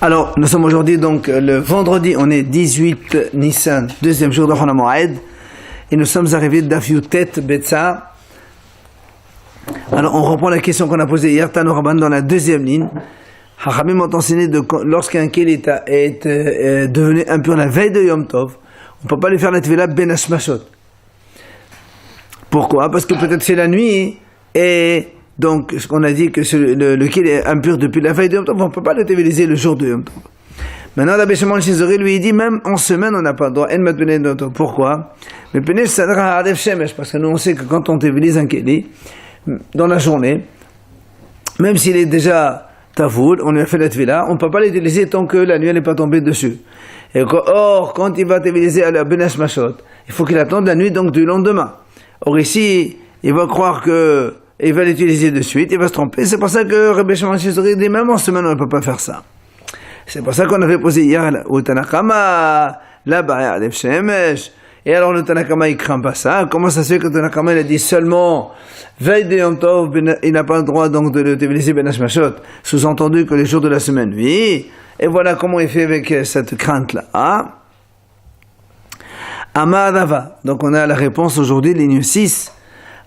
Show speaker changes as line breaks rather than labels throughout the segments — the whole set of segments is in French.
Alors, nous sommes aujourd'hui donc le vendredi, on est 18 Nissan, deuxième jour de Chol HaMoed, et nous sommes arrivés d'Daf Yutet Betsa. Alors, on reprend la question qu'on a posée hier, Tano Rabban, dans la deuxième ligne. Hachamim ont enseigné lorsqu'un Kélit est devenu impur la veille de Yom Tov, on ne peut pas lui faire la Tvila Ben Hashmashot. Pourquoi? Parce que peut-être c'est la nuit, et donc on a dit que le Kélit est impur depuis la veille de Yom Tov, on ne peut pas le téviliser le jour de Yom Tov. Maintenant, la Shimon Shizori lui dit, même en semaine, on n'a pas le droit. Pourquoi? Mais parce que nous on sait que quand on tévilise un Kélit, dans la journée, même s'il est déjà Tavoul, on lui a fait la Tvila, on ne peut pas l'utiliser tant que la nuit n'est pas tombée dessus. Or, quand il va téviliser à la Ben Hashmashot, il faut qu'il attende la nuit donc du lendemain. Or ici, il va croire que il va l'utiliser de suite, il va se tromper. C'est pour ça que Rabbi Shimon Shizori dit, même en semaine, on ne peut pas faire ça. C'est pour ça qu'on avait posé hier au Tanakama, là-bas, à Shemesh. Et alors le Tanakama, il craint pas ça. Comment ça se fait que le Tanakama, il a dit seulement veille de Yom Tov, il n'a pas le droit donc de le téviliser Ben Hashmashot, sous-entendu que les jours de la semaine, oui. Et voilà comment il fait avec cette crainte-là. Amadava. Donc on a la réponse aujourd'hui, ligne 6.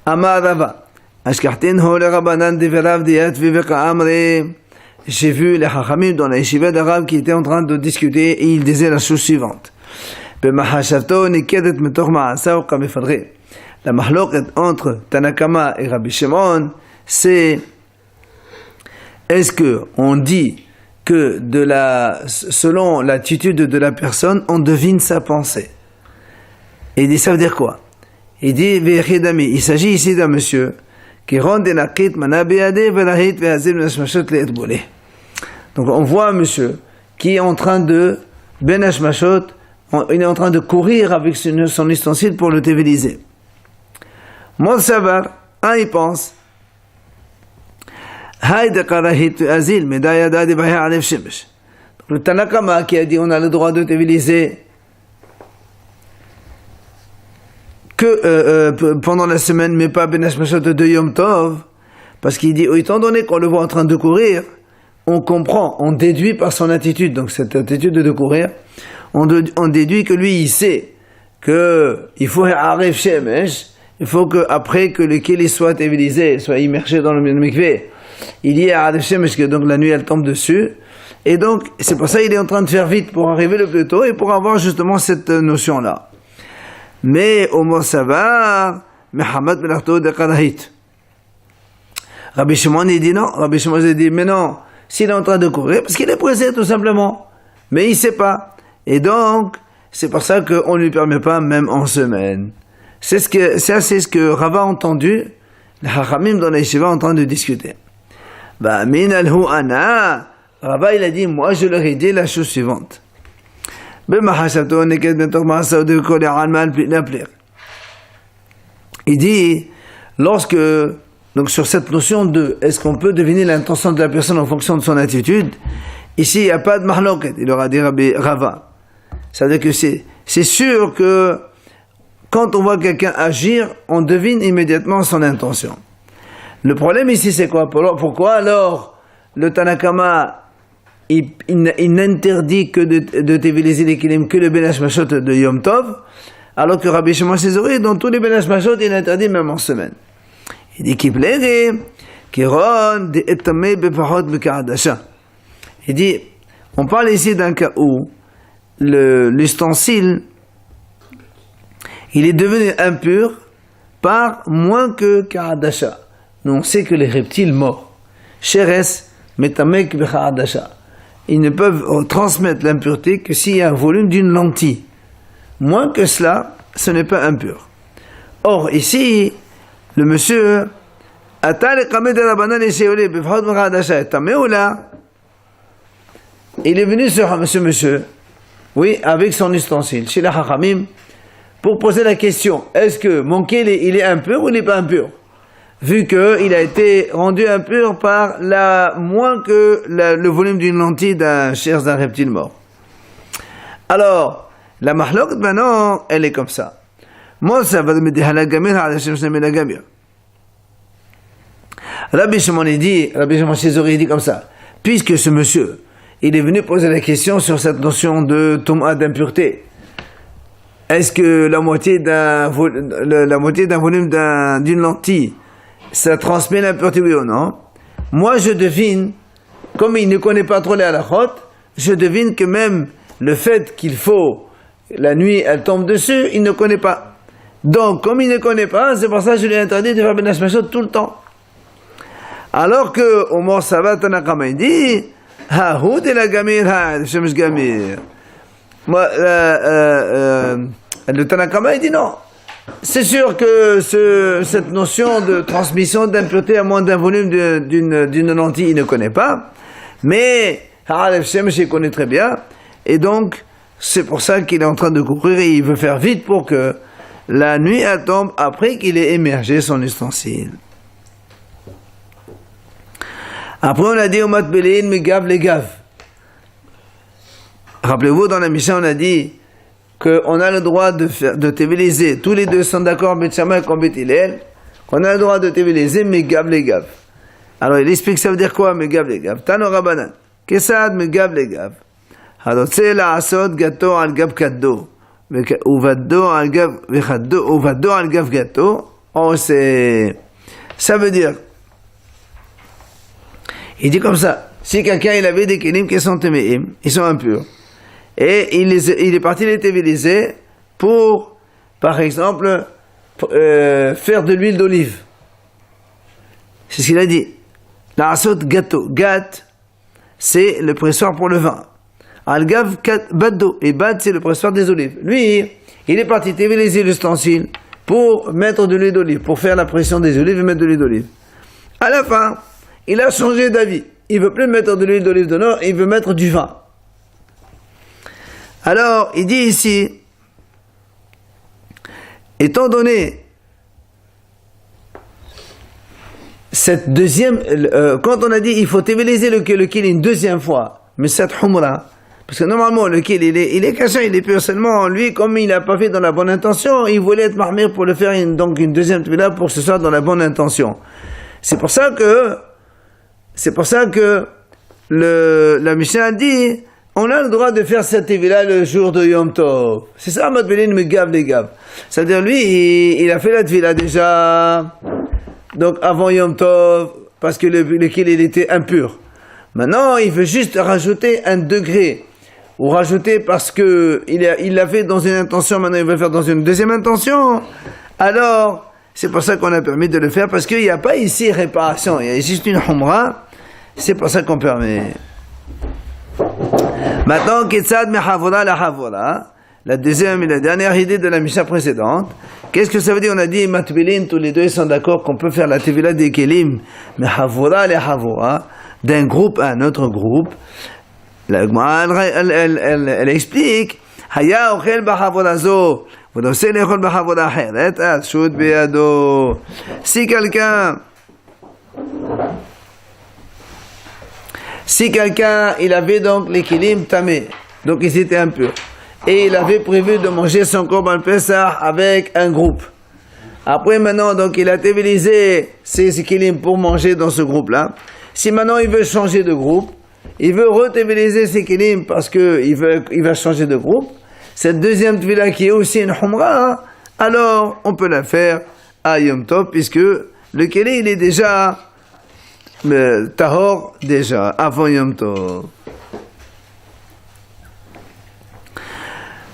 Amadava. Ashkartin ho le Rabbanan deverav diyat viveka amre. J'ai vu les Chachamim dans la yeshiva d'Arabe qui étaient en train de discuter et ils disaient la chose suivante. La mahloket entre Tanakama et Rabbi Shimon, c'est est-ce que on dit que selon l'attitude de la personne, on devine sa pensée. Et il dit, ça veut dire quoi? Il dit, il s'agit ici d'un monsieur qui rend des nakit manabiade velahit ve'azim nashmashot le'etbole. Donc on voit un monsieur qui est en train de ben hashmashot, il est en train de courir avec son ustensile pour le téviliser. Mon savar, il pense. Le Tanakama qui a dit on a le droit de téviliser que pendant la semaine, mais pas Ben Hashmashot de Yom Tov, parce qu'il dit, étant donné qu'on le voit en train de courir, on comprend, on déduit par son attitude, donc cette attitude de courir, on déduit que lui, il sait qu'il faut Aref Shemesh, il faut qu'après que le Kéli soit tévilisé, soit immergé dans le mikvé, il y a Aref Shemesh, que donc la nuit elle tombe dessus, et donc c'est pour ça qu'il est en train de faire vite pour arriver le plus tôt et pour avoir justement cette notion-là. Mais au moins ça va, Muhammad Melachto de Karahit. Rabbi Shimon il dit non, Rabbi Shimon il dit mais non, s'il est en train de courir, parce qu'il est pressé tout simplement, mais il ne sait pas. Et donc, c'est pour ça qu'on ne lui permet pas même en semaine. C'est ce que Rava a entendu, les Hachamim dans la yeshiva en train de discuter. Min al-hu ana, Rava il a dit, moi je leur ai dit la chose suivante. Il dit, donc sur cette notion de, est-ce qu'on peut deviner l'intention de la personne en fonction de son attitude, ici il n'y a pas de mahloket, il aura dit Rava. C'est-à-dire que c'est sûr que quand on voit quelqu'un agir, on devine immédiatement son intention. Le problème ici c'est quoi? Pourquoi alors le Tanakama il n'interdit que de téviliser les kilim que le Ben Hashmashot de Yom Tov, alors que Rabbi Shimon Shizori, dans tous les Ben Hashmashot, il interdit même en semaine. Il dit qu'il plairait, Kiron de etamei bepachot b'ka'adasha. Il dit, on parle ici d'un cas où l'ustensile, il est devenu impur par moins que ka'adasha. Nous on sait que les reptiles morts, Sheres metamek b'ka'adasha, ils ne peuvent transmettre l'impureté que s'il y a un volume d'une lentille. Moins que cela, ce n'est pas impur. Or, ici, le monsieur, il est venu sur ce monsieur, oui, avec son ustensile, chez la Hachamim, pour poser la question, est-ce que mon kéli, il est impur ou il n'est pas impur? Vu qu'il a été rendu impur par moins que le volume d'une lentille d'un reptile mort. Alors, la mahlok, maintenant, elle est comme ça. Moi, ça va me dire la gamir, la gamir. Rabbi Shimon dit comme ça, puisque ce monsieur, il est venu poser la question sur cette notion de Tum'a, d'impureté. Est-ce que la moitié d'un volume d'une lentille, ça transmet l'impureté, oui ou non? Moi, je devine, comme il ne connaît pas trop les halakhot, je devine que même le fait qu'il faut, la nuit, elle tombe dessus, il ne connaît pas. Donc, comme il ne connaît pas, c'est pour ça que je lui ai interdit de faire Ben Hashmashot tout le temps. Alors que, au Mor Sabat, Tanakama, il dit, Hahoud et la Gamir, Shemesh Gamir. Moi, le Tanakama, il dit non. C'est sûr que cette notion de transmission d'impureté à moins d'un volume d'une lentille, il ne connaît pas. Mais, Ha'alef Shemesh, il connaît très bien. Et donc, c'est pour ça qu'il est en train de courir et il veut faire vite pour que la nuit, elle tombe après qu'il ait émergé son ustensile. Après, on a dit au Matbelin, Megav les gav. Rappelez-vous, dans la Mishnah, on a dit qu'on a le droit de tévéliser. Tous les deux sont d'accord, Bet Shammai et Bet Hillel, qu'on a le droit de tévéliser, Megav les gav. Alors, il explique ça veut dire quoi, Megav les gav? Tano Rabbanan. Kesad Megav les gav. הרוצה לעשות גתו על גב כדו, ובדו על גב גתו, ça veut dire, il dit comme ça, si quelqu'un il avait des kélim qui sont téméim, ils sont impurs, et il est parti les tévéliser pour, par exemple, faire de l'huile d'olive. C'est ce qu'il a dit. L'asot gâteau, gâte, c'est le pressoir pour le vin. Al-Gav Baddo, et Bad c'est le pressoir des olives. Lui, il est parti tévéliser l'ustensile pour mettre de l'huile d'olive, pour faire la pression des olives et mettre de l'huile d'olive. À la fin, il a changé d'avis. Il ne veut plus mettre de l'huile d'olive dedans, il veut mettre du vin. Alors, il dit ici, étant donné cette deuxième, quand on a dit il faut tévéliser le kil une deuxième fois, mais cette humra, parce que normalement, le kil, il est caché, il est pur seulement. Lui, comme il n'a pas fait dans la bonne intention, il voulait être marmire pour le faire donc une deuxième tefila pour que ce soit dans la bonne intention. C'est pour ça que la Mishnah dit, on a le droit de faire cette tefila le jour de Yom Tov. C'est ça, Matbelin Megav les gav. C'est-à-dire, lui, il a fait la tefila déjà, donc avant Yom Tov, parce que le kil, il était impur. Maintenant, il veut juste rajouter un degré. Ou rajouter parce que il l'a fait dans une intention, maintenant il veut le faire dans une deuxième intention. Alors, c'est pour ça qu'on a permis de le faire, parce qu'il n'y a pas ici réparation, il y a juste une humra, c'est pour ça qu'on permet. Maintenant, Ketsad Mehavola la Havola, la deuxième et la dernière idée de la Mishnah précédente. Qu'est-ce que ça veut dire? On a dit, Matbilin, tous les deux ils sont d'accord qu'on peut faire la Tevila des Kelim, Mehavola la Havola, d'un groupe à un autre groupe. La Gemara, elle explique, Haya ochel b'havoda zo, v'noseh lechol b'havoda acheret, ashut beyado. Si quelqu'un, il avait donc les kilim tamé, donc ils étaient impurs, et il avait prévu de manger son korban pesach avec un groupe. Après maintenant, donc il a tévélisé ses kilim pour manger dans ce groupe-là. Si maintenant il veut changer de groupe, il veut retévéliser ses kilim parce qu'il va changer de groupe, cette deuxième tefila qui est aussi une humra, alors on peut la faire à Yom Tov, puisque le keli il est déjà tahor déjà avant Yom Tov.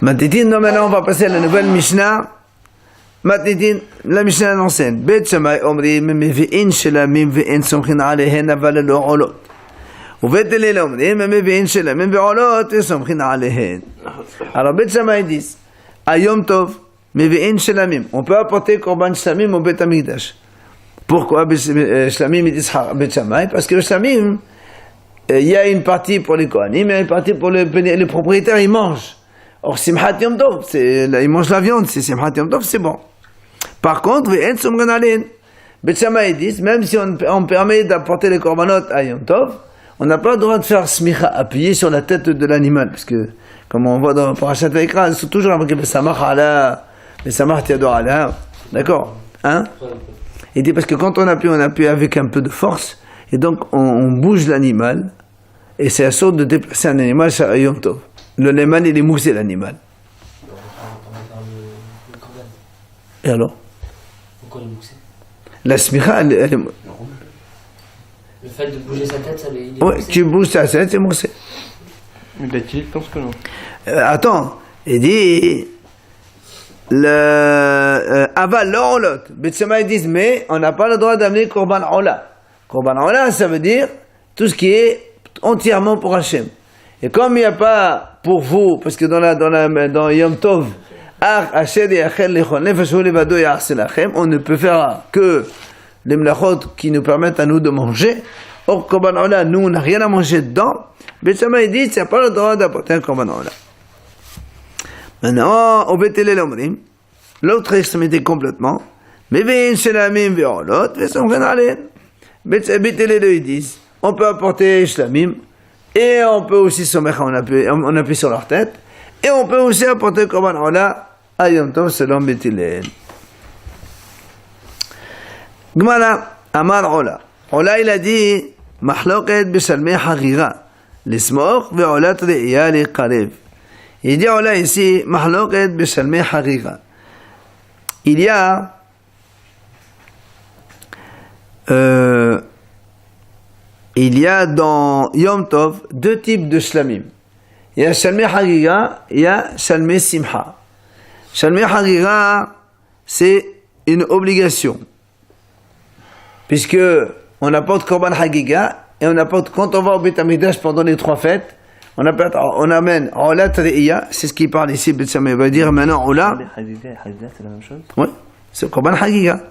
Maintenant on va passer à la nouvelle Mishnah. Maintenant la Mishnah enseigne Bet Shammai omrim mevi'in shelamim ve'en somchin alehen aval lo olot. ובית הלל אומרים, הם מביאים שלמים ועולות וסומכים עליהן. Alors, Bet Shammai dit, à Yom Tov, מביאים שלמים. On peut apporter korban shlamim au Bet Hamikdash. Pourquoi shlamim il dit Bet Shammai? Parce que le shlamim, il y a une partie pour les kohanim et une partie pour les propriétaires, ils mangent. Or, simchat Yom Tov, ils mangent la viande, c'est simchat Yom Tov, c'est bon. Par contre, ve'en somchin עליהן. Bet Shammai dit, même si on permet d'apporter les korbanot à Yom Tov, on n'a pas le droit de faire smicha, appuyer sur la tête de l'animal, parce que, comme on voit dans Parashat Vayikra, c'est toujours marqué Besamach ala, Besamach tiador ala, d'accord? Hein? Il dit parce que quand on appuie avec un peu de force, et donc on bouge l'animal, et c'est assourd de déplacer un animal sur Yom Tov. Le Neman, il est moussé, l'animal. Et alors?
Pourquoi il est moussé?
La smicha, elle est...
Le fait de bouger sa tête, ça les...
Ouais, tu bouges ta tête, c'est moussé.
Mais Bethil pense que non.
Attends, il dit... Aval l'olot. Betsema, ils disent, mais on n'a pas le droit d'amener Korban Ola. Korban Ola, ça veut dire tout ce qui est entièrement pour Hachem. Et comme il n'y a pas pour vous, parce que dans Yom Tov, on ne peut faire que les mlachot qui nous permettent à nous de manger. Or, Korban Ola, nous, on n'a rien à manger dedans. Betsema, ils disent, il n'y a pas le droit d'apporter un Korban Ola. Maintenant, au Beth Hillel omrim, l'autre extrémité complètement, Mevin shlamim ve'olot ve'somchen alen. Beth Hillel ils disent, on peut apporter shlamim et on peut aussi somecha, on appuie sur leur tête et on peut aussi apporter korban ola à Yom Tov selon Beth Hillel. Gemara Amar Ola. Ola il a dit, mahloket b'shalmei hagira, l'ismor ve'olat re'iyah liqarev. Il dit là ici, mahloket b'shalmei hagira. Il y a dans Yom Tov deux types de shlamim. Il y a shalmei hagira, il y a shalmei simcha. Shalmei hagira, c'est une obligation. Puisque on apporte korban hagiga et on apporte, quand on va au Beit Hamikdash pendant les 3 fêtes, on amène Ola Tariya, c'est ce qu'il parle ici, il va dire maintenant Ola.
Hagiga et Hagiga, c'est la même chose?
Oui, c'est Korban Hagiga.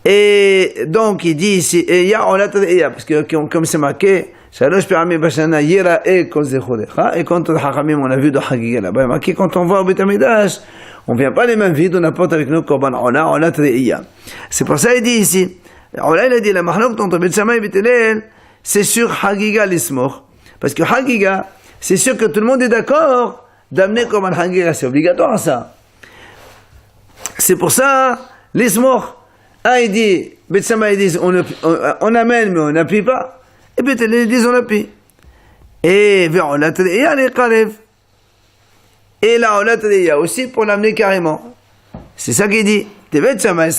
Et donc il dit ici, et il y a Ola Tariya, parce que comme c'est marqué, Shalosh Perami Bashana Yira et Kol Zecholecha, et quand on a vu de Hagiga là-bas, marqué quand on va au Beit Hamikdash, on ne vient pas les mains vides, on apporte avec nous Korban Ola Tariya. C'est pour ça qu'il dit ici, Ola il a dit, la mahlok entre Beit Shammai et Beit Hillel, c'est sur Hagiga l'ismor. Parce que Hagiga, c'est sûr que tout le monde est d'accord d'amener comme un Hagiga, c'est obligatoire ça. C'est pour ça, l'ismor, il dit, Beit Shammai ils disent, on amène mais on n'appuie pas. Et Beit Hillel ils disent, on appuie. Et vers Ola Tariya, les Karev. Et la Ola Tariya aussi pour l'amener carrément. C'est ça qu'il dit. Beit Shammai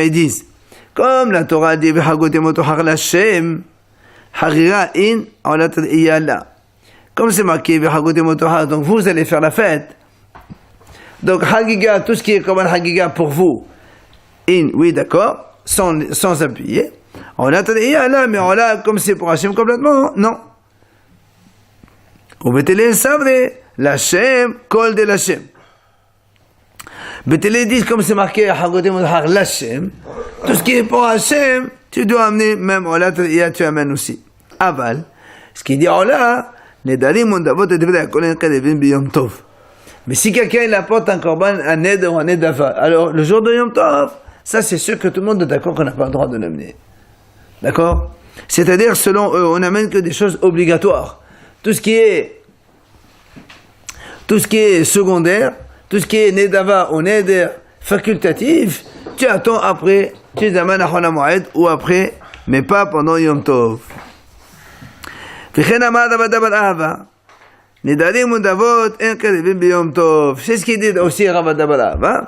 ils disent, comme la Torah dit, V'hagotem otochar l'Hashem, Hagira in Ola Tariya la. Comme c'est marqué, donc vous allez faire la fête. Donc Hagiga, tout ce qui est comme un Hagiga pour vous, oui d'accord, sans appuyer. Ola Tariya la, mais Ola, comme c'est pour Hachem complètement, non. Ou Beit Hillel savre, l'Hachem, kol de l'Hachem. Beit Hillel dit, comme c'est marqué, l'Hachem, tout ce qui est pour Hachem, tu dois amener, même Ola Tariya, tu amènes aussi. Aval, ce qui dit Ola, Nedarim Mondavot et Devra Kolen Kadevin Biyom Tov. Mais si quelqu'un il apporte un korban, un ned ou un nedava, alors le jour de Yom Tov, ça c'est sûr que tout le monde est d'accord qu'on n'a pas le droit de l'amener. D'accord? C'est-à-dire, selon eux, on n'amène que des choses obligatoires. Tout ce qui est secondaire, tout ce qui est nedava ou neder facultatif, tu attends après, tu les amènes à Chol HaMoed ou après, mais pas pendant Yom Tov. וכן אמר רבא דבר אבא, נדרים ונדבות אין קרבים ביום טוב. C'est ce qu'il dit aussi רבא דבר אבא.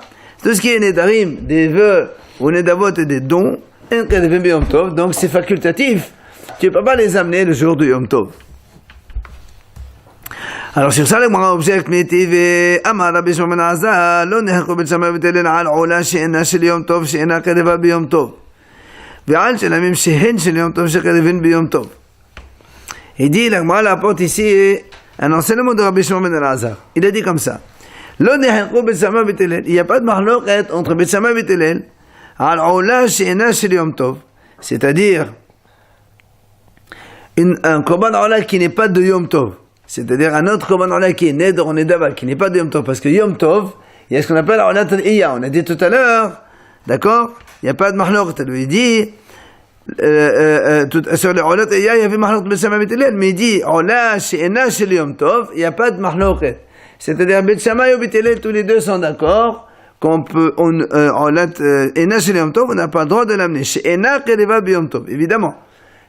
Tout ce qui est נדרים, des vœux ou nidavot et des dons, אין קרבים ביום טוב, donc c'est facultatif. Tu ne peux pas les amener le jour du Yom Tov. Alors sur ça, le Gemara objecte ואמר רבי שמעון בן עזרא, לא נחלקו בית שמאי ובית הלל על עולה שאינה של יום טוב, שאינה קרבה ביום טוב. ועל שלמים שהן של יום טוב, שקרבים ביום טוב. Il dit, la Gemara apporte ici un enseignement de Rabbi Shimon ben Elazar. Il a dit comme ça. Il n'y a pas de mahloket entre Beit Shammai et Beit Hillel al ola she'ena shel Yom Tov. C'est-à-dire, un korban ola qui n'est pas de Yom Tov. C'est-à-dire un autre korban ola qui est neder ou nedava, qui n'est pas de Yom Tov. Parce que Yom Tov, il y a ce qu'on appelle ola tariya. On a dit tout à l'heure, d'accord? Il n'y a pas de mahloket. Il dit, sur le Ola Tariya, il y avait mahloket Beit Shammai et Beit Hillel, mais il dit Ola she'ena shel Yom Tov, il n'y a pas de mahloket. C'est-à-dire Beit Shammai et Beit Hillel, tous les deux sont d'accord qu'on peut, Ola she'ena shel Yom Tov, on n'a pas le droit de l'amener. She'ena kereva b'Yom Tov, évidemment.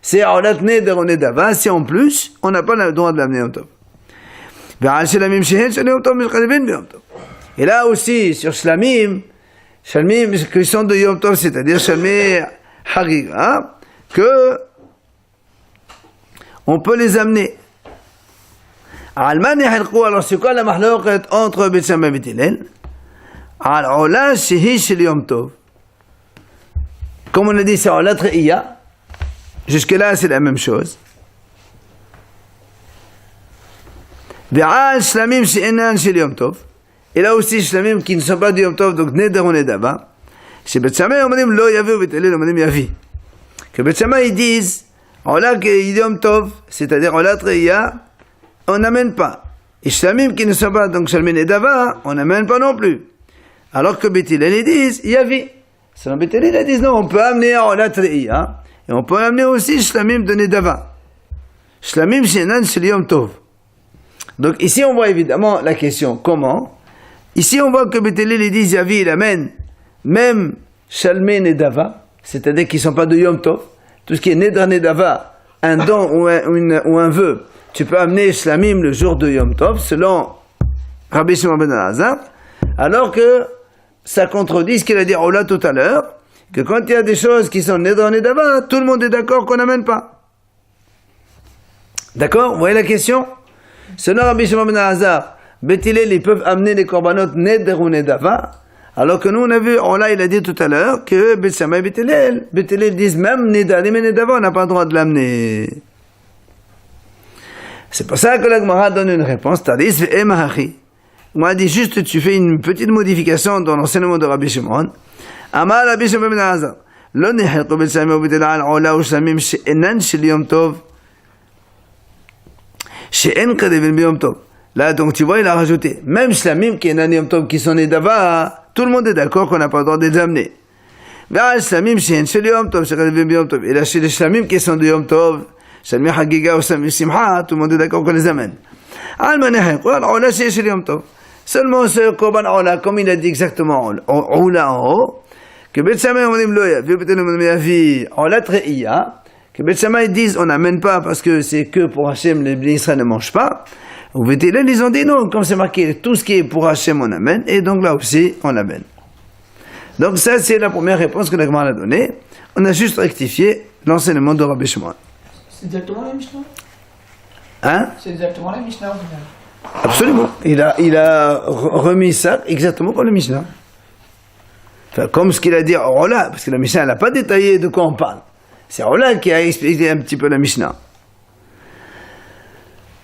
C'est Olat Neder ou Nedava, si en plus, on n'a pas le droit de l'amener Yom Tov. Et là aussi, sur Shlamim qui sont de Yom Tov, c'est-à-dire Shlamim Hagiga, que on peut les amener. Alors c'est quoi la mahloket entre Beit Shammai et Beit Hillel? Al-Ola shehi shel Yom Tov. Comme on a dit, c'est Olat Re'iyah. Jusque-là, c'est la même chose. Ve'al Shlamim she'enan shel Yom Tov. Et là aussi, Shlamim qui ne sont pas du Yom Tov, donc Neder ou Nedava. Chez Beit Shammai, on dit Lo Yavi ou Beit Hillel, on dit Yavi. Que Beit Shammai, ils disent, Ola qui est Yom Tov, c'est-à-dire Olat Re'iyah, on n'amène pas. Et Shlamim qui ne sont pas, donc Shlamim Nedava, on n'amène pas non plus. Alors que Beit Hillel, ils disent Yavi. Selon Beit Hillel, ils disent non, on peut amener Olat Re'iyah, et on peut amener aussi Shlamim de Nedava. Shlamim she'enan shel Yom Tov. Donc ici, on voit évidemment la question, comment? Ici, on voit que Beit Hillel, ils disent Yavi, il amène même Shlamim Nedava, c'est-à-dire qu'ils ne sont pas de Yom Tov. Tout ce qui est Neder Nedava, un don ou un vœu, tu peux amener Shlamim le jour de Yom Tov, selon Rabbi Shimon ben Elazar, alors que ça contredit ce qu'il a dit Ola tout à l'heure, que quand il y a des choses qui sont Neder Nedava, tout le monde est d'accord qu'on n'amène pas. D'accord? Vous voyez la question? Selon Rabbi Shimon ben Elazar, Beit Hillel, ils peuvent amener les korbanot Neder ou Nedava, alors que nous, on a vu, Ola, il a dit tout à l'heure, que Beit Shammai et Beit Hillel disent même Nedarim et Nedava, on n'a pas le droit de l'amener. C'est pour ça que la Gemara donne une réponse, Taris ve'emahachi. On a dit juste, tu fais une petite modification dans l'enseignement de Rabbi Shimon. Amar Rabbi Shimon ben Elazar, Lo nechilku Beit Shammai ou Beit Hillel al Ola ou Shlamim she'enan shel Yom Tov, she'en kadevin b'Yom Tov. Là, donc, tu vois, il a rajouté, même Shlamim qui est un Yom Tov qui sont Nedava, tout le monde est d'accord qu'on n'a pas le droit de les amener. Mais Shlamim she'en shel Yom Tov, she'en kadevin b'Yom Tov. Et là, chez les Shlamim qui sont de Yom Tov, Shlamim Hagiga ou Shlamim Simcha, tout le monde est d'accord qu'on les amène. Al-Maneh, Ola she'en shel Yom Tov. Seulement ce Korban Ola, comme il a dit exactement, Ola en haut, que Beit Shammai, on dit Mloya, Beit Hillel, on dit Yavi, Ola Re'iyah, que Beit Shammai disent on n'amène pas parce que c'est que pour Hachem, les Bnei Israël ne mangent pas. Ou Beit Hillel, ils ont dit non, comme c'est marqué, tout ce qui est pour Hachem, on amène, et donc là aussi, on amène. Donc ça, c'est la première réponse que la Gemara a donnée. On a juste rectifié l'enseignement de Rabbi Shimon.
C'est exactement la Mishnah?
Hein?
C'est exactement la Mishnah au final.
Absolument. Il a remis ça exactement comme le Mishnah. Enfin, comme ce qu'il a dit Ola, parce que la Mishnah n'a pas détaillé de quoi on parle. C'est Ola qui a expliqué un petit peu la Mishnah.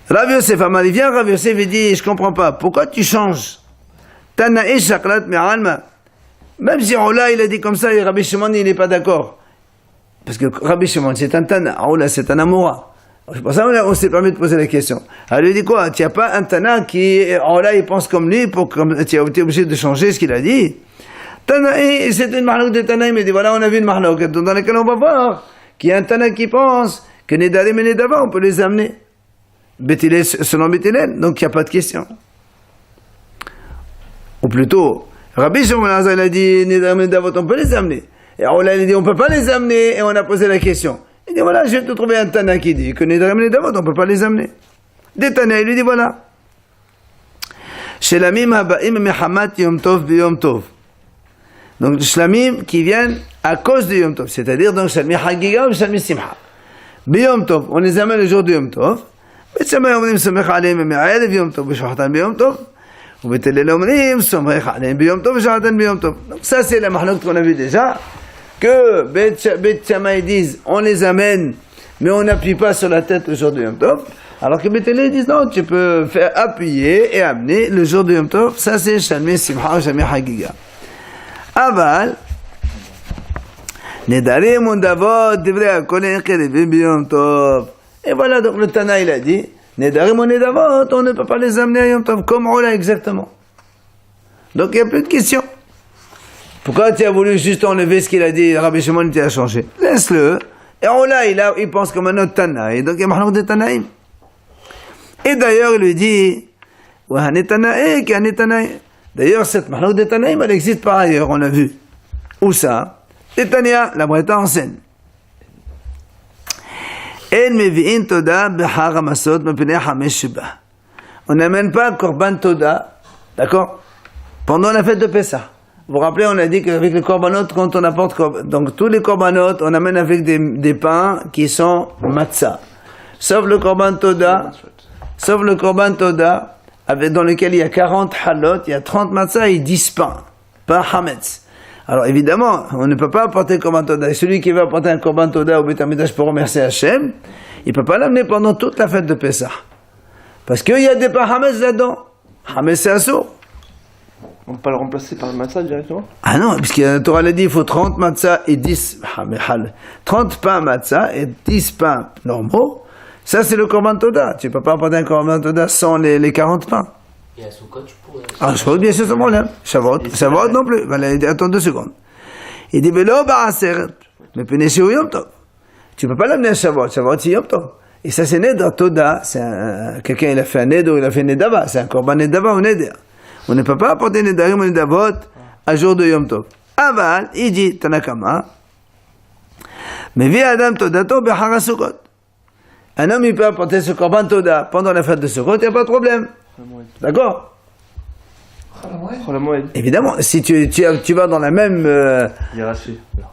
Rav Yosef, il vient, Rav Yosef, il dit, je comprends pas, pourquoi tu changes Tanaï Shaklat Me'alma? Même si Ola, il a dit comme ça, et Rabbi Shimon, il n'est pas d'accord. Parce que Rabbi Shimon, c'est un Tana, Ola, c'est un Amora. C'est pour ça qu'on s'est permis de poser la question. Alors, il dit quoi? Tu n'as pas un Tana qui, Ola, il pense comme lui, tu as été obligé de changer ce qu'il a dit? Tanaï, c'était une mahlouk de Tanaï, mais il dit, voilà, on a vu une mahlouk, dans laquelle on va voir qu'il y a un Tana qui pense que Nedarim et Nedava, on peut les amener. Beit Hillel, selon Beit Hillel, donc il n'y a pas de question. Ou plutôt, Rabbi Shimon ben Elazar, il a dit, Nedarim et Nedavot, on peut les amener. Et Ola, il a dit, on ne peut pas les amener, et on a posé la question. Il dit, voilà, je vais te trouver un Tana qui dit que Nedarim et Nedavot, on ne peut pas les amener. Des Tana, il lui dit, voilà. Shlamim haba'im mehamat Yom Tov b'Yom Tov. Donc, Shlamim qui viennent à cause de Yom Tov, c'est-à-dire donc Shlamim Hagiga ou Shlamim Simcha. B'Yom Tov, on les amène le jour de Yom Tov. Beit Shammai אומרים סומך עליהם מערב ביום טוב ושוחטן ביום טוב, ובית הלל אומרים סומך עליהם ביום טוב ושוחטן ביום טוב. Donc ça c'est la mahlouk qu'on a vu déjà, que Beit Shammai disent on les amène mais on n'appuie pas sur la tête le jour de Yom Tov, alors que Beit Hillel disent non, tu peux faire appuyer et amener le jour de Yom Tov. Ça c'est Shlamim Simcha ou Shlamim Hagiga. Aval Nedarim undavot divrei hakol ein kedevim biyom tov. Et voilà, donc le Tana, il a dit, Nedarim ou Nedavot, on ne peut pas les amener à Yom Tov, comme Ola exactement. Donc il n'y a plus de question. Pourquoi tu as voulu juste enlever ce qu'il a dit, Rabbi Shimon, il t'a changé? Laisse-le. Et Ola, il pense comme un autre Tana, et donc il y a Mahlouk de Tanaïm. Et d'ailleurs, il lui dit, d'ailleurs, cette Mahlouk de Tanaïm, elle existe par ailleurs, on l'a vu. Où ça? Tania, la Breta enseigne. En mevi'in toda b'har hamasot mepnei hamesh sheba. On n'amène pas korban toda, d'accord, pendant la fête de Pessah. Vous vous rappelez, on a dit qu'avec les korbanot, quand on apporte, donc tous les korbanot, on amène avec des pains qui sont matzah. Sauf le korban toda, dans lequel il y a 40 halot, il y a 30 matzah et 10 pains, pas hametz. Alors évidemment, on ne peut pas apporter korban toda. Et celui qui veut apporter un korban toda au Beit HaMikdash pour remercier Hachem, il ne peut pas l'amener pendant toute la fête de Pessah. Parce qu'il y a des pains hametz là-dedans. Hametz c'est assourd.
On ne peut pas le remplacer par le matzah directement?
Ah non, puisque la Torah l'a dit, il faut 30 matzah et 10, 30 pains matzah et 10 pains normaux. Ça, c'est le korban toda. Tu ne peux pas apporter un korban toda sans les 40 pains.
Et à Sukkot, tu pourrais.
Ah, Shavuot, bien sûr, c'est un problème. Shavuot non plus. Attends 2 secondes. Il dit, Velo ba'aseret, mais pénéché au Yom Tov. Tu ne peux pas l'amener à Shavuot. Shavuot, c'est Yom Tov. Et ça, c'est Neder. Toda, quelqu'un, il a fait un Neder, il a fait Nedava. C'est un korban Nedava ou Neder. On ne peut pas apporter Nedarim ou Nedavot à jour de Yom Tov. Aval, il dit, Tanakama, mais vi Adam Todato b'char Sukkot. Un homme, il peut apporter ce korban Toda pendant la fête de Sukkot, il n'y a pas de problème. D'accord? Évidemment, si tu vas dans la même,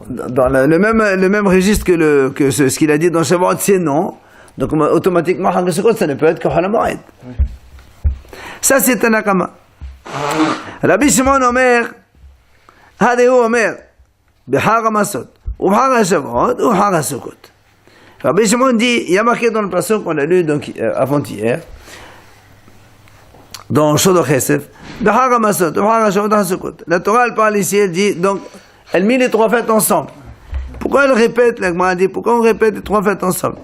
dans le même registre que ce qu'il a dit dans Shavuot, c'est non. Donc, automatiquement, Chag Sukkot, ça ne peut être que Chol HaMoed. Ça, c'est Tanakama. Rabbi Shimon Omer, Hadehu Omer, B'char HaMasot, U'b'char HaShavuot, U'b'char HaSukkot. Rabbi Shimon dit, il y a marqué dans le passage qu'on a lu donc avant-hier, dans Shodo Chesef, B'char HaMasot, U'b'char HaShavuot, U'b'char HaSukkot. La Torah, elle parle ici, elle dit, donc, elle met les 3 fêtes ensemble. Pourquoi elle répète, la Gemara dit, pourquoi on répète les 3 fêtes ensemble?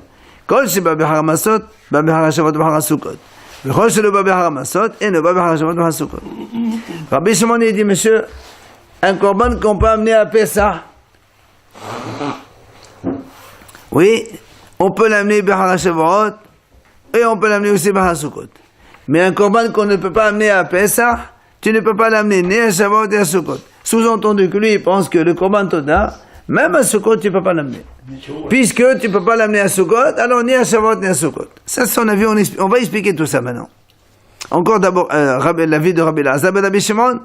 Kol sheba b'char HaMasot, ba b'char HaShavuot, b'char HaSukkot. V'chol shelo ba b'char HaMasot, et ne ba b'char HaShavuot, b'char HaSukkot. Rabbi Shimon, il dit, monsieur, un korban qu'on peut amener à Pessah, oui, on peut l'amener b'char HaShavuot, et on peut l'amener aussi b'char HaSukkot. Mais un korban qu'on ne peut pas amener à Pessah, tu ne peux pas l'amener ni à Shavuot ni à Sukkot. Sous-entendu que lui, il pense que le korban Toda, même à Sukkot, tu ne peux pas l'amener. Puisque tu ne peux pas l'amener à Sukkot, alors ni à Shavuot ni à Sukkot. Ça, c'est son avis, on va expliquer tout ça maintenant. Encore d'abord, l'avis de Rabbi Elazar ben Rabbi Shimon,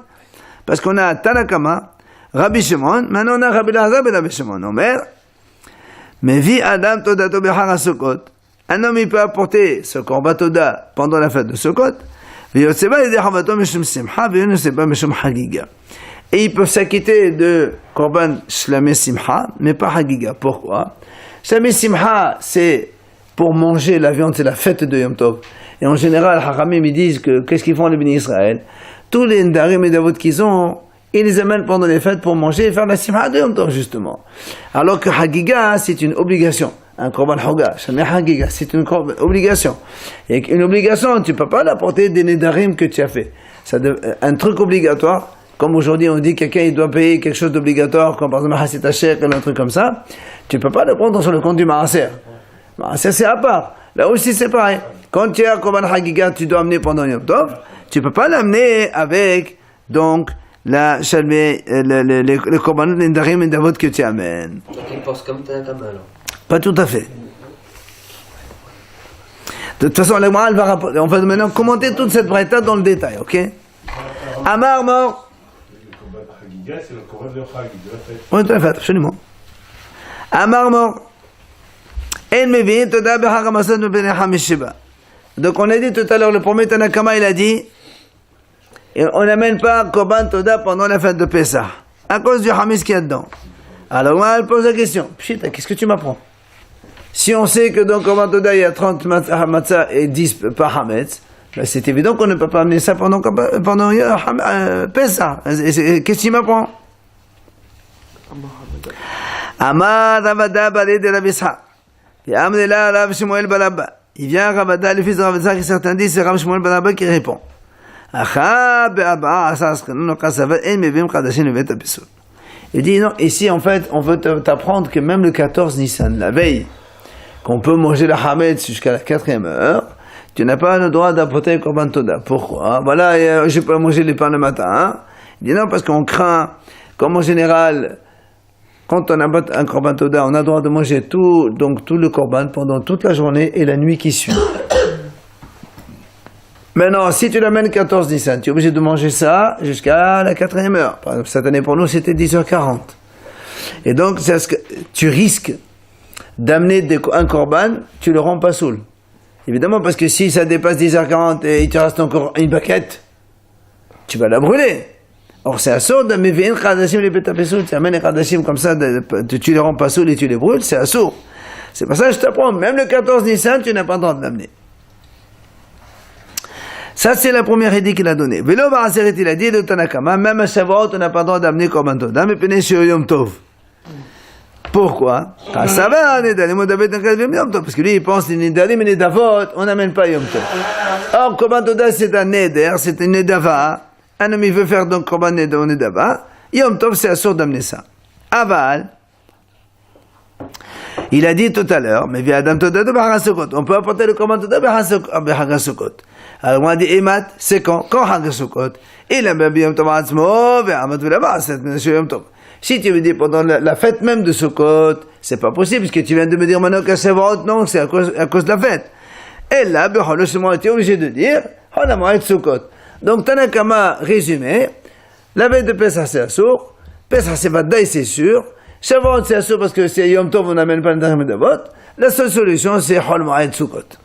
parce qu'on a Tanakama, Rabbi Shimon, maintenant on a Rabbi Elazar ben Rabbi Shimon. Omer, mais vi Adam Todato b'char HaSukkot. Un homme, il peut apporter ce korban Toda pendant la fête de Sukkot, et ils peuvent s'acquitter de korban shlamé simcha, mais pas hagiga. Pourquoi? Shlamé simcha, c'est pour manger la viande, c'est la fête de Yom Tov. Et en général, Haramim, ils disent que qu'est-ce qu'ils font les bénis Israël? Tous les ndarim et davot qu'ils ont, ils les amènent pendant les fêtes pour manger et faire la simcha de Yom Tov, justement. Alors que hagiga, c'est une obligation. Un korban hoga, shlamé hagiga, c'est une obligation. Et une obligation, tu ne peux pas l'apporter des nedarim que tu as fait. Un truc obligatoire, comme aujourd'hui on dit quelqu'un il doit payer quelque chose d'obligatoire, comme par exemple Hasit Hachek, un truc comme ça, tu ne peux pas le prendre sur le compte du Maaser. Maaser c'est à part. Là aussi c'est pareil. Quand tu as un korban hagiga, tu dois amener pendant Yom Tov, tu ne peux pas l'amener avec donc la shalmé, le korban nedarim et davot que tu amènes.
Donc il pense comme Tanakama alors.
Pas tout à fait. De toute façon, on va maintenant commenter toute cette braïta dans le détail, ok? Amar mort.
Le combat de Hagiga, c'est le combat de Hag, de la fête.
Oui, de la fête, absolument. Amar mort. En mevin toda b'char HaMasot mepnei hamesh sheba. Donc on a dit tout à l'heure, le premier Tanakama, il a dit, on n'amène pas korban toda pendant la fête de Pessah, à cause du hametz qu'il y a dedans. Alors moi, elle pose la question, Pshita, qu'est-ce que tu m'apprends? Si on sait que dans Korban Toda, il y a 30 matzah et 10 par hametz, ben c'est évident qu'on ne peut pas amener ça pendant Pessah. Qu'est-ce qu'il m'apprend? Amar Ravada balé de Rabbi Ishaq. Et Amnela Rav Shmuel Balaba. Il vient Ravada, le fils de Rav Ishaq, et certains disent c'est Rav Shmuel Balaba qui répond. Il dit non, ici en fait, on veut t'apprendre que même le 14 Nissan, la veille, qu'on peut manger la hametz jusqu'à la 4e heure, tu n'as pas le droit d'apporter le korban toda. Pourquoi? Voilà, je peux manger les pains le matin. Hein? Il dit non, parce qu'on craint, comme en général, quand on abat un korban toda, on a le droit de manger tout le korban pendant toute la journée et la nuit qui suit. Maintenant, si tu l'amènes 14 Nissan, tu es obligé de manger ça jusqu'à la 4e heure. Par exemple, cette année pour nous, c'était 10h40. Et donc, tu risques d'amener un korban, tu le rends pas saoul. Évidemment, parce que si ça dépasse 10h40 et il te reste encore une baquette, tu vas la brûler. Or, c'est assourd d'amener un Khadashim les pétapessoul. Tu amènes les Khadashim comme ça, tu les rends pas saoul et tu les brûles, c'est assourd. C'est pour ça que je t'apprends, même le 14 Nissan, tu n'as pas le droit de l'amener. Ça, c'est la première idée qu'il a donnée. Velo Baraseret, il a dit de Tanakama, même à Shavuot, on n'a pas le droit d'amener Korban Toda, mais péné sur Yom Tov. Pourquoi? Parce que lui, il pense, les Nedarim et les Davot, on n'amène pas Yom Tov. Or, Korban Toda, c'est un Neder, c'est une Nedava. Un homme, il veut faire donc Korban Neder ou Nedava. Yom Tov, c'est assourd d'amener ça. Aval, il a dit tout à l'heure, mais via Adam Toda de B'Hagasukot, on peut apporter le Korban Toda B'Hagasukot. Alors, on a dit Emat, c'est quand Hagasukot. Il a bien Yom Tov Atzmo, Ve'amat Ve'lama, c'est Yom Tov. Si tu me dis pendant la fête même de Sukkot, c'est pas possible, parce que tu viens de me dire maintenant qu'à Shavuot, non, c'est à cause de la fête. Et là, B'Holoshimo était obligé de dire, Holamoed Sukkot. Donc, Tanakama, résumé, la veille de Pesach, c'est assour, Pesach, c'est Vadaï, c'est sûr, Shavuot, c'est assour parce que c'est Yom Tov, on n'amène pas le Darim de vote. La seule solution, c'est Holamoed Sukkot.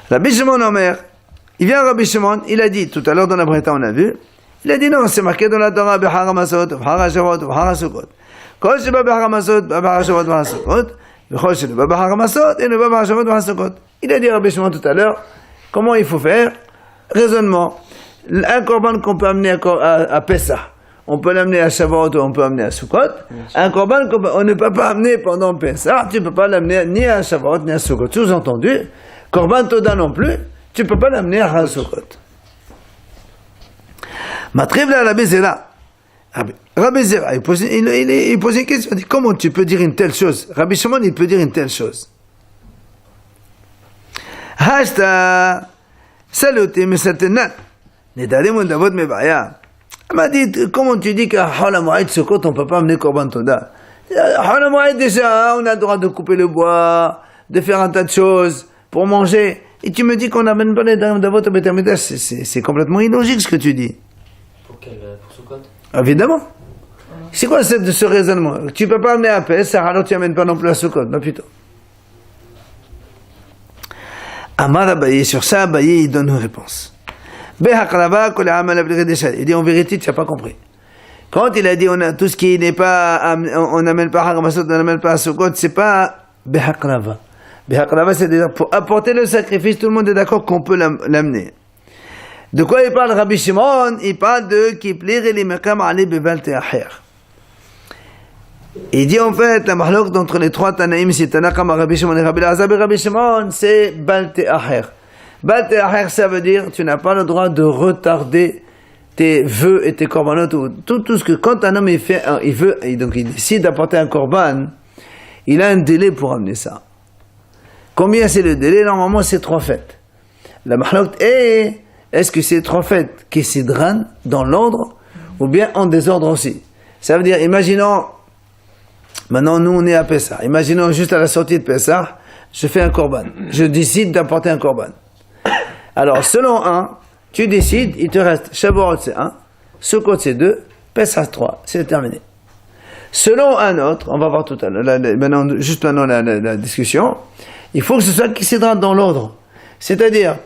Rabbi Shimon Omer, il vient Rabbi Shimon, il a dit, tout à l'heure dans la Breta, on a vu, il a dit non, c'est marqué dans la Torah, B'Har HaMasot, B'Har HaShavot, B'Har HaSukkot. Kol sheba B'Har HaMasot, B'Har HaShavot, B'Har HaSukkot, V'chol sheba B'Har HaMasot, et B'Har HaShavot, B'Har HaSukkot. Il a dit Rabbi Shimon tout à l'heure, comment il faut faire? Raisonnement. Un korban qu'on peut amener à Pessah, on peut l'amener à Shavuot ou on peut l'amener à Sukkot. Un korban on ne peut pas amener pendant Pessah, tu ne peux pas l'amener ni à Shavuot ni à Sukkot. Sous-entendu, korban Toda non plus, tu ne peux pas l'amener à Sukkot. Matriv la Rabbi Zera. Rabbi Zera, il pose une question, il dit, comment tu peux dire une telle chose? Rabbi Shimon, il peut dire une telle chose. Hashta, saluté, mais certainement, Nedarim und Davot Mebaya. Il m'a dit, comment tu dis qu'à Hol HaMoed Sukkot, on ne peut pas amener Korban Toda? Hol HaMoed, déjà, on a le droit de couper le bois, de faire un tas de choses pour manger. Et tu me dis qu'on n'amène pas les Nedarim Davot Mebaya, c'est complètement illogique ce que tu dis.
Pour Sukkot?
Évidemment. C'est quoi ce raisonnement? Tu ne peux pas amener à Pessah, alors tu n'amènes pas non plus à Sukkot. Non, plutôt. Amar Abaye, sur ça, Abaye, il donne une réponse. Il dit en vérité, tu n'as pas compris. Quand il a dit on a tout ce qui n'est pas, on n'amène pas Haramasot, on n'amène pas à Sukkot, c'est pas Behakrava. Behakrava, c'est-à-dire pour apporter le sacrifice, tout le monde est d'accord qu'on peut l'amener. De quoi il parle Rabbi Shimon? Il parle de Kiplir et l'Imekam Ali Beval Teacher. Il dit en fait, la mahlok entre les trois Tanaïm, c'est Tanakam, Rabbi Shimon et Rabbi Elazar, Rabbi Shimon, c'est Bal Teacher. Bal Teacher, ça veut dire tu n'as pas le droit de retarder tes vœux et tes korbanot, ou tout ce que, quand un homme il veut, et donc il décide d'apporter un korban, il a un délai pour amener ça. Combien c'est le délai? Normalement, c'est 3 fêtes. La mahlok est-ce que c'est 3 fêtes qui s'hydran dans l'ordre ou bien en désordre aussi? Ça veut dire, imaginons, maintenant nous on est à Pessah, imaginons juste à la sortie de Pessah, je fais un korban, je décide d'apporter un korban. Alors selon un, tu décides, il te reste Shavuot c'est 1, Sukkot c'est 2, Pessah 3, c'est terminé. Selon un autre, on va voir tout à l'heure, maintenant la discussion, il faut que ce soit qui s'hydran dans l'ordre. C'est-à-dire,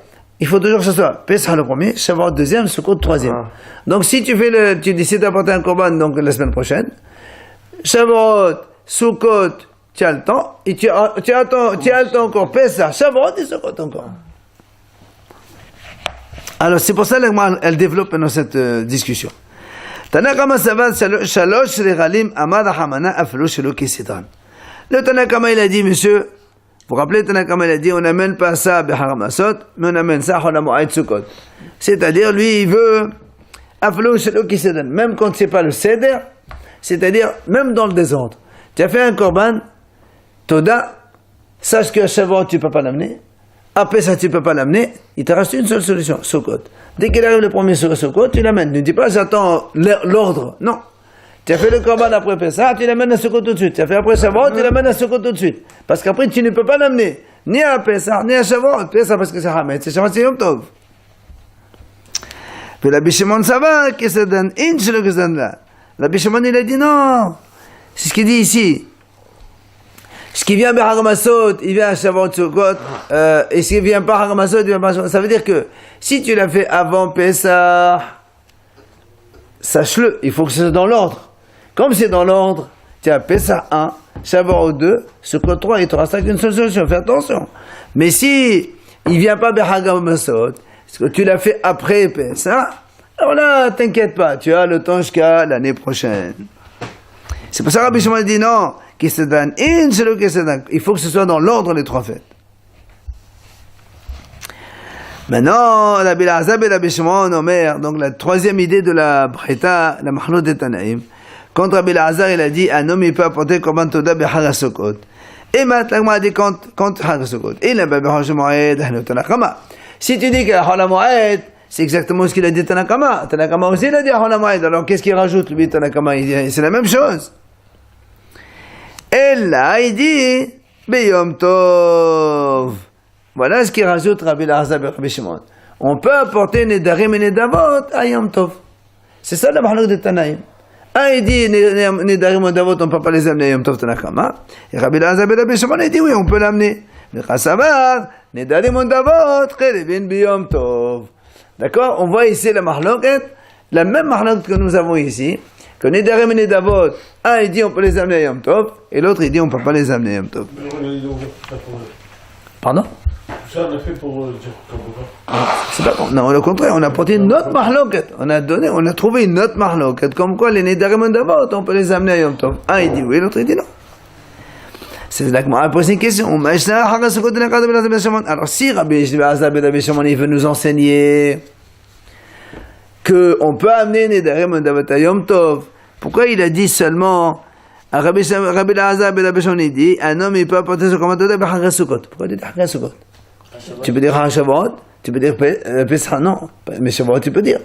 il faut toujours que ce soit Pessah le premier, Shavuot deuxième, Sukkot troisième. Donc si tu décides d'apporter un korban donc la semaine prochaine, Shavuot, Sukkot, tu as le temps, et tu as le temps encore, Pessah, Shavuot et Sukkot encore. Alors c'est pour ça qu'elle développe dans cette discussion. Tanakama Savad Shalosh Regalim Amad Hamana Aflo Shelo Kisidran. Le Tanakama il a dit, monsieur, vous vous rappelez, Tanakama il a dit, on n'amène pas ça à Haramasot, mais on amène ça à Holamoed Sukkot. C'est-à-dire, lui, il veut Aflo Shelo Kisidran, même quand c'est pas le Seder, c'est-à-dire, même dans le désordre. Tu as fait un korban, Toda, sache que à Shavuot tu peux pas l'amener, après ça tu peux pas l'amener, il te reste une seule solution, Sukkot. Dès qu'il arrive le premier sur Sukkot, tu l'amènes. Ne dis pas j'attends l'ordre, non. Tu as fait le korban après Pessah, tu l'amènes à Sukkot tout de suite. Tu as fait après Shavuot, tu l'amènes à Sukkot tout de suite. Parce qu'après, tu ne peux pas l'amener ni à Pessah, ni à Shavuot. Pessah parce que c'est Hametz, c'est Shavuot, c'est Yom Tov. Puis la Shimon ça va, que ça donne une que ça donne là. La Shimon il a dit non. C'est ce qu'il dit ici. Ce qui vient à Hagamasot, il vient à Shavuot Sukkot. Et ce qui vient pas à Hagamasot, il vient pas à Shavuot. Ça veut dire que si tu l'as fait avant Pessah, sache-le, il faut que ce soit dans l'ordre. Comme c'est dans l'ordre, tu as Pessah 1, Shavuot 2, Sukkot 3, il te reste qu'une seule solution. Fais attention. Mais si il vient pas à Hagamasot, parce que tu l'as fait après Pessah, alors là, t'inquiète pas, tu as le temps jusqu'à l'année prochaine. C'est pour ça que Rabbi Shimon dit non, il faut que ce soit dans l'ordre les trois fêtes. Maintenant, Rabbi Elazar et Rabbi Shimon Omer, donc la troisième idée de la Breta, la Machlot de Tanaïm, quand Rabbi Elazar il a dit un homme il peut apporter Korban Toda b'Chag HaSukkot. Et maintenant, il a dit contre Chag HaSukkot. Il n'a pas b'Chol Moed, Tanakama. Si tu dis que Chol Moed, c'est exactement ce qu'il a dit Tanakama. Tanakama aussi il a dit Chol Moed. Alors qu'est-ce qu'il rajoute lui Tanakama? C'est la même chose. Et là il dit B'Yom Tov. Voilà ce qu'il rajoute Rabbi Elazar et Rabbi Shimon. On peut apporter Nedarim et Nedavot à Yom Tov. C'est ça la Machlok de Tanaïm. Un il dit Nedarim et Nedavot on ne peut pas les amener à Yom Tov Tanakama. Et Rabbi Elazar et Rabbi Shimon il dit oui on peut l'amener. Mais Chassavar Nedarim et Nedavot Chelevin B'Yom Tov. D'accord? On voit ici la Mahloket, la même Mahlok que nous avons ici, que Nedarim et Nedavot, un il dit on peut les amener à Yom Tov, et l'autre il dit on ne peut pas les amener à Yom Tov. Pardon?
Ça, on a fait pour dire comme
C'est pas bon. Non, au contraire, on a porté une autre Mahloket. On a trouvé une autre Mahloket, comme quoi les Nedarim et Nedavot, on peut les amener à Yom Tov. Un il dit oui, l'autre il dit non. C'est là que moi, pose une question. Alors, si Rabbi Elazar et Rabbi Shimon, il veut nous enseigner qu'on peut amener Nedarim et Nedavot à Yom Tov, pourquoi il a dit seulement, Rabbi Elazar et Rabbi Shimon, il dit, un homme, il peut apporter ce Korban Toda b'Chag HaSukkot. Pourquoi il dit Chag HaSukkot? Tu peux dire Chag Shavuot, tu peux dire Pessah, non. Mais Shavuot, tu peux dire.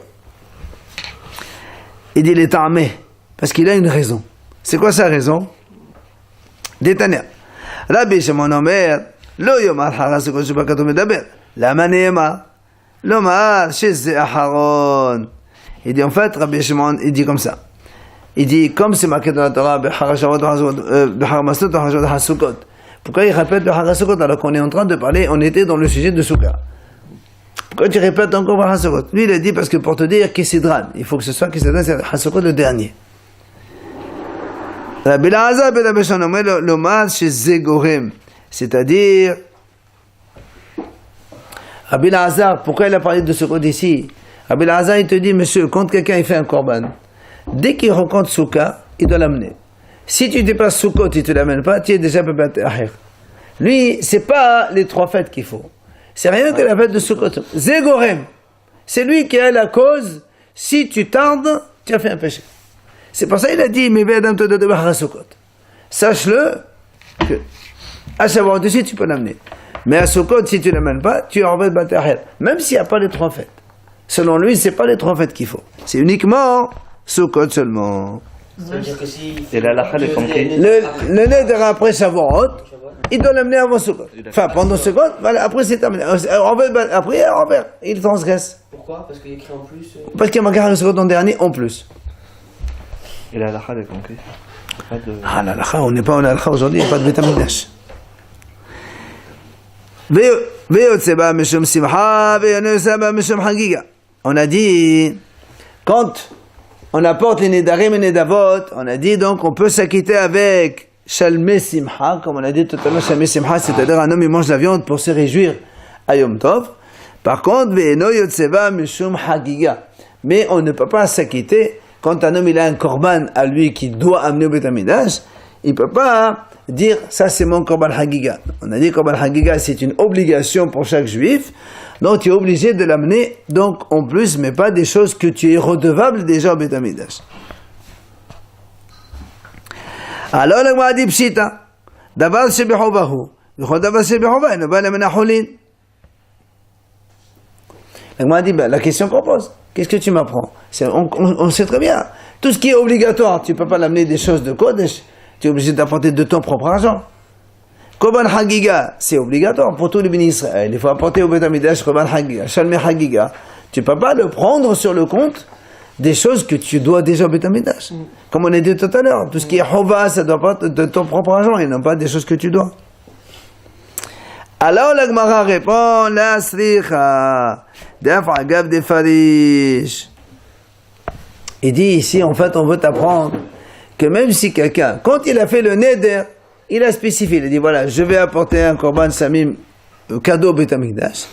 Il dit, il est armé. Parce qu'il a une raison. C'est quoi sa raison? Détaner. Rabbi Shimon Omer, lo yomar Chag HaSukkot sheba katuv medaber. Lama ne'emar? Lomar sheze acharon. Il dit, en fait, Rabbi Shimon, il dit comme ça. Il dit, comme c'est marqué dans la Torah, b'Chag Shavuot, b'Chag Masot, b'Chag HaSukkot. Pourquoi il répète le Chag HaSukkot alors qu'on est en train de parler, on était dans le sujet de Souka? Pourquoi tu répètes encore Chag HaSukkot? Lui, il a dit parce que pour te dire Kessidran, il faut que ce soit Kessidran, c'est HaSukkot le dernier. Rabbi Elazar ben Rabbi Shimon Omer lomar sheze gorem, c'est-à-dire Rabbi Elazar, pourquoi il a parlé de Sukkot ici? Rabbi Elazar il te dit, monsieur, quand quelqu'un il fait un korban, dès qu'il rencontre Souka, il doit l'amener. Si tu dépasses Sukkot, tu ne te l'amènes pas, tu es déjà Bebat Ahir. Lui, c'est pas les trois fêtes qu'il faut. C'est rien que la fête de Sukkot. Zégorem. C'est lui qui a la cause. Si tu tardes, tu as fait un péché. C'est pour ça qu'il a dit, mais Bedam te de Sukkot. Sache-le, que à Shavuot aussi, tu peux l'amener. Mais à Sukkot, si tu ne l'amènes pas, tu es en Bebat Ahir. Même s'il n'y a pas les trois fêtes. Selon lui, c'est pas les trois fêtes qu'il faut. C'est uniquement Sukkot seulement.
Ça veut dire que si.
Et la halakha est compris.
Le Neder après Shavuot, il doit l'amener avant Sukkot. Enfin, pendant Sukkot, voilà, après c'est terminé. Après, il transgresse.
Pourquoi? Parce qu'il y a écrit en plus.
Parce qu'il y a marqué le Sukkot en dernier, en plus.
Et la halakha est compris. Pas de...
Ah, la halakha, on n'est pas en halakha aujourd'hui, il n'y a pas de Beit HaMikdash. On a dit, quand on apporte les Nedarim et Nedavot, on a dit donc on peut s'acquitter avec Shalmei Simcha, comme on a dit tout à l'heure, Shalmei Simcha, c'est-à-dire un homme il mange la viande pour se réjouir à Yom Tov. Par contre, Ve'eno Yotzeva Mishum Hagiga. Mais on ne peut pas s'acquitter quand un homme il a un korban à lui qui doit amener au Beit HaMikdash, il ne peut pas dire ça c'est mon korban Hagiga. On a dit korban Hagiga c'est une obligation pour chaque juif. Donc tu es obligé de l'amener donc en plus, mais pas des choses que tu es redevable déjà au Beit HaMikdash. Alors le Gemara dit pshita, davar shebechovahu, v'chol davar shebechova, eno ba lemena cholin. La Gemara dit la question qu'on pose, qu'est-ce que tu m'apprends? On sait très bien Tout ce qui est obligatoire, tu ne peux pas l'amener des choses de Kodesh, tu es obligé d'apporter de ton propre argent. Korban Hagiga, c'est obligatoire pour tous les bénis Israël. Il faut apporter au Beth Amidash Korban Hagiga, Shalmei Hagiga. Tu ne peux pas le prendre sur le compte des choses que tu dois déjà au Beth Amidash. Comme on a dit tout à l'heure, tout ce qui est Hova, ça doit pas être de ton propre argent, et non pas des choses que tu dois. Alors la Gemara répond, la sricha, d'afra gav de farish. Il dit ici, en fait, on veut t'apprendre que même si quelqu'un, quand il a fait le neder, il a spécifié, il a dit voilà, je vais apporter un korban samim, cadeau au Beth Amikdash,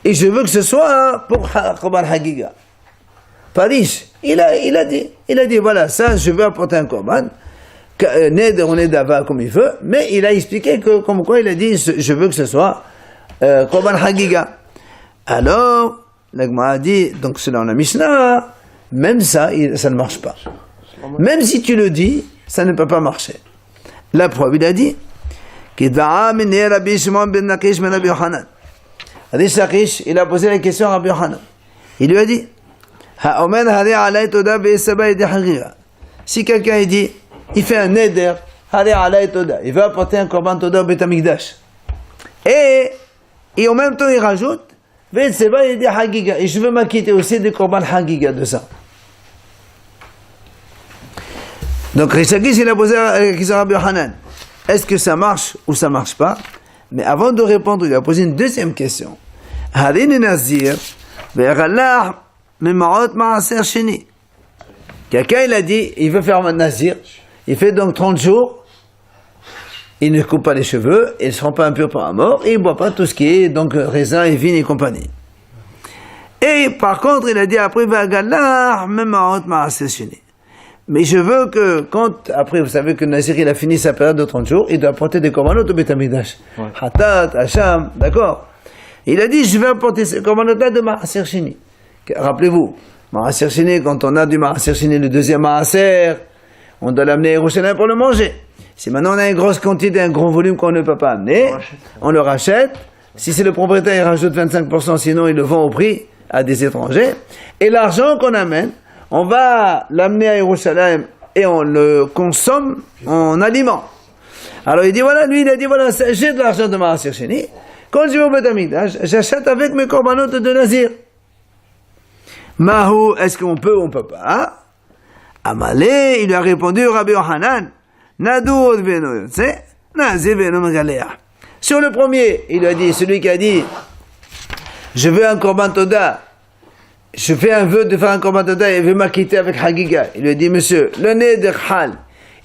et je veux que ce soit pour korban hagiga. Farish, il a dit voilà, ça, je veux apporter un korban, neder ou nedava comme il veut, mais il a expliqué que, comme quoi il a dit, je veux que ce soit korban hagiga. Alors, la Gemara a dit, donc c'est dans la Mishnah, même ça, ça ne marche pas. Même si tu le dis, ça ne peut pas marcher. La preuve, il a dit, Rabbi Shimon ben Lakish ben Rabbi Yochanan. Rabbi Lakish, il a posé la question à Rabbi Yochanan. Il lui a dit, si quelqu'un dit, il fait un neder, il veut apporter un korban toda au Beth Amikdash, et en même temps il rajoute, et je veux m'acquitter aussi des korban hagiga de ça. Donc Rishakis il a posé la question à Rabbi Yochanan, est-ce que ça marche ou ça marche pas? Mais avant de répondre, il a posé une deuxième question. Quelqu'un il a dit, il veut faire un nazir, il fait donc 30 jours, il ne coupe pas les cheveux, il ne se rend pas impur par la mort, et il ne boit pas tout ce qui est donc raisin et vigne et compagnie. Et par contre, il a dit après, mais je veux que quand, après vous savez que Nazir il a fini sa période de 30 jours, il doit apporter des korbanot au Beth Amikdash. Hatat, Hacham, d'accord. Il a dit, je vais apporter ces korbanot-là de Maaser Sheni. Rappelez-vous, Maaser Sheni, quand on a du Maaser Sheni, le deuxième Maaser, on doit l'amener à Yerushalayim pour le manger. Si maintenant on a une grosse quantité, un gros volume qu'on ne peut pas amener, on le rachète. Si c'est le propriétaire, il rajoute 25%, sinon il le vend au prix à des étrangers. Et l'argent qu'on amène, on va l'amener à Yerushalayim et on le consomme en aliment. Alors il dit voilà, lui il a dit voilà, j'ai de l'argent de Maaser Sheni. Quand je vais au Beth Amikdash, j'achète avec mes korbanot de Nazir. Mahou, est-ce qu'on peut ou on peut pas? Amalé, il lui a répondu Rabbi Yochanan, Nadour veno yotze, Nazir veno megalea. Sur le premier, il lui a dit, celui qui a dit, je veux un korban toda, je fais un vœu de faire un korban toda et veut m'acquitter avec Hagiga. Il lui a dit, monsieur, le neder hal,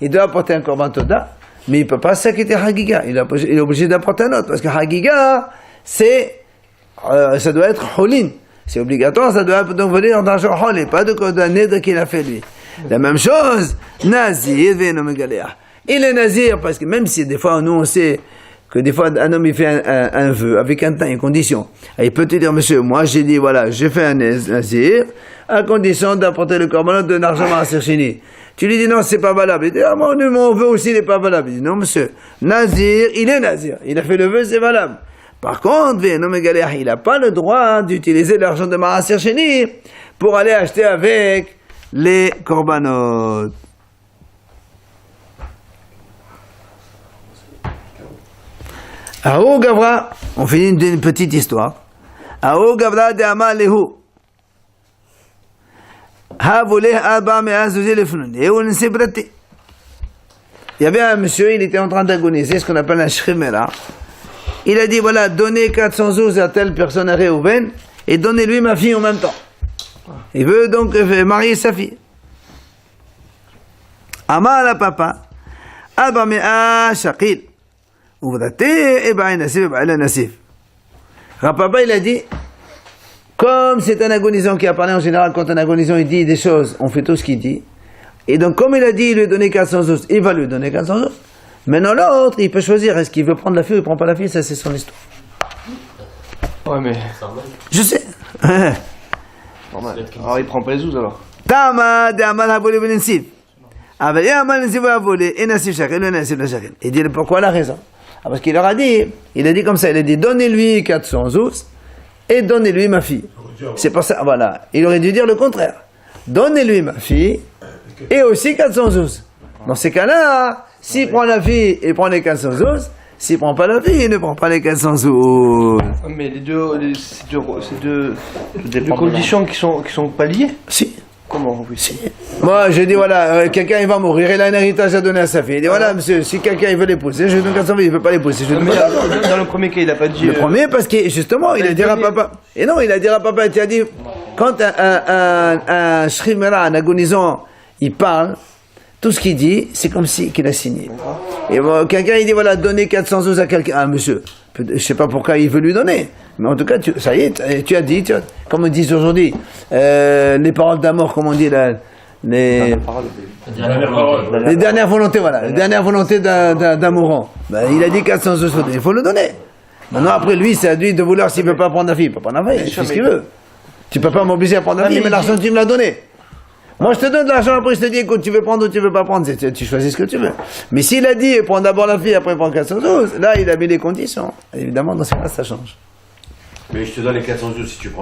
il doit apporter un korban toda, mais il ne peut pas s'acquitter Hagiga. Il est obligé d'apporter un autre, parce que Hagiga, ça doit être holin. C'est obligatoire, ça doit donc venir d'argent hol, et pas de neder qu'il a fait lui. La même chose, Nazir veno megalea. Il est Nazir, parce que même si des fois, nous on sait que des fois un homme il fait un vœu avec un temps, une condition. Et il peut te dire, monsieur, moi j'ai dit, voilà, j'ai fait un Nazir, à condition d'apporter le korbanot de l'argent Maaser Sheni. Tu lui dis, non, c'est pas valable. Il dit, ah, mon vœu aussi n'est pas valable. Il dit, non, monsieur, Nazir, il est Nazir. Il a fait le vœu, c'est valable. Par contre, il n'a pas le droit d'utiliser l'argent de Maaser Sheni pour aller acheter avec les korbanot. Aou Gavra, on finit une petite histoire. Aou Gavra de Amalehu. Ha volé Abba Meazouzi le Fnun. Et on s'est prêté. Il y avait un monsieur, il était en train d'agoniser, ce qu'on appelle un shrimera. Il a dit voilà, donnez 400 zouz à telle personne à Réhouven et donnez-lui ma fille en même temps. Il veut donc marier sa fille. Ama la papa. Abba Mea Shakil. Rapapa il a dit, comme c'est un agonisant qui a parlé en général, quand un agonisant il dit des choses, on fait tout ce qu'il dit. Et donc comme il a dit, il lui a donné 400 os, il va lui donner 400 os. Maintenant l'autre, il peut choisir, est-ce qu'il veut prendre la fille ou il prend pas la fille, ça c'est son histoire.
Ouais mais...
Je sais.
Normal. Alors il prend pas les ouzes alors.
Tama de Amal Habolé Benensif. Aval Amal Nensif Habolé et Nassif Shakil, le Nassif la Shakil. Il dit pourquoi la raison. Ah, parce qu'il leur a dit, il a dit comme ça, il a dit donnez-lui 400 ous et donnez-lui ma fille. C'est pour ça, voilà. Il aurait dû dire le contraire. Donnez-lui ma fille et aussi 412. Dans ces cas-là, s'il prend la fille, il prend les 412. S'il prend pas la fille, il ne prend pas les 412.
Mais les c'est deux conditions qui sont pas liées.
Si.
Comment oui, si.
Moi, je dis, voilà, quelqu'un il va mourir, il a un héritage à donner à sa fille. Il dit, voilà, monsieur, si quelqu'un il veut l'épouser, je lui donne 400 000, il ne veut pas l'épouser. Je lui donne
Mais
pas.
dans le premier cas, il a pas dit.
Le premier, parce que justement, il a dit à papa. Et non, il a dit à papa, tu as dit, quand un shrimera, un agonisant, il parle, tout ce qu'il dit, c'est comme si qu'il a signé. Et bon, quelqu'un, il dit, voilà, donner 412 à quelqu'un. Ah, monsieur, je sais pas pourquoi il veut lui donner. Mais en tout cas, ça y est, tu as dit, comme on dit aujourd'hui, les paroles d'amour, comme on dit, les dernières volontés, voilà, les dernières volontés d'un mourant. Ben, il a dit 412, il faut le donner. Maintenant, après, lui, c'est à lui de vouloir, s'il ne peut pas prendre la fille, il peut prendre la fille, il fait ce qu'il veut. Tu peux pas m'obliger à prendre la fille, mais l'argent, tu me l'as donné. Moi, je te donne de l'argent, après, je te dis, écoute, tu veux prendre ou tu veux pas prendre, tu choisis ce que tu veux. Mais s'il a dit, prends d'abord la fille, après, prends 412, là, il a mis les conditions. Évidemment, dans ce cas-là, ça change.
Mais je te donne les 412 si tu prends.